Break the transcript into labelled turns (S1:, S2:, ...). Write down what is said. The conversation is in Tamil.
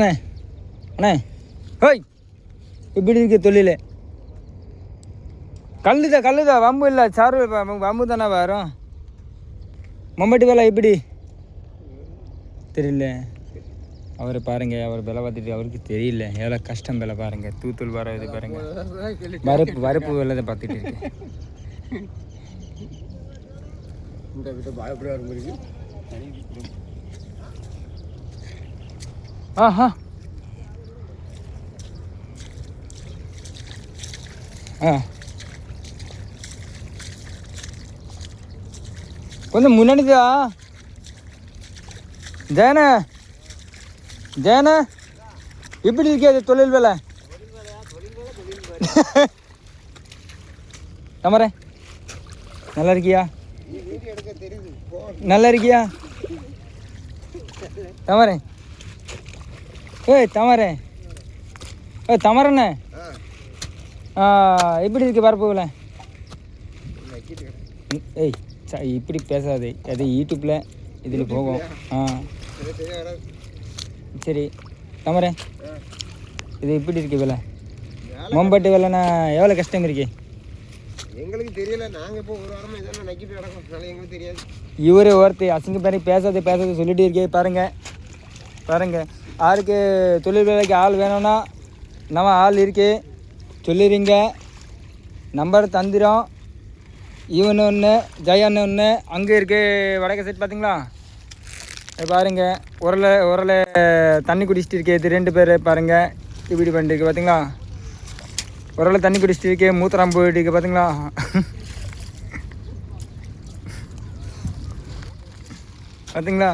S1: அண்ணே ஹோய் இப்படி இருக்கு தொழில். கல்லுதான் வம்பு இல்லை, சாரு வம்பு தானே வரும். மம்பட்டி வேலை எப்படி தெரியல. அவர் பாருங்க, அவர் விலை பார்த்துட்டு அவருக்கு தெரியல எவ்வளோ கஷ்டம் விலை பாருங்க. தூத்தூள் வர இது பாருங்க, வரப்பு வேலை பார்த்துட்டு இருக்கு. ஆஹா ஆ கொஞ்சம் முன்னாடிதா. ஜெயன எப்படி இருக்கே அது தொழில் வேலை? தமரே நல்லா இருக்கியா? நல்லா இருக்கியா தமரே? தமரே தமரண்ணே எப்படி இருக்கு வரப்போகல? இப்படி பேசாது, அது யூடியூப்பில் இதில் போகும். சரி தமரே, இது இப்படி இருக்கு வேலை? மம்பட்டி வேலைன்னா எவ்வளோ கஷ்டம் இருக்கு
S2: எங்களுக்கு தெரியல. நாங்கள் இப்போ ஒரு வாரமாக இதெல்லாம் நக்கிட்டு கிடக்கும், எங்களுக்கு தெரியாது.
S1: இவரே ஒருத்தர் அசிங்க பேரை பேசாத சொல்லிட்டு இருக்கே. பாருங்க யாருக்கு தொழில் வேலைக்கு ஆள் வேணும்னா நம்ம ஆள் இருக்கு சொல்லிடுங்க, நம்பர் தந்துடும். இவனு ஒன்று, ஜெயன்னு ஒன்று அங்கே இருக்கு வடக்கு சைட் பார்த்தீங்களா? பாருங்க உரலை தண்ணி குடிச்சிட்டு இருக்கே. இது 2 பேர் பாருங்க இப்படி பண்ணிருக்கு பார்த்தீங்களா? உரலை தண்ணி குடிச்சிட்டு இருக்கே, மூத்திரம் போயிட்டு இருக்கு பார்த்தீங்களா? பார்த்தீங்களா?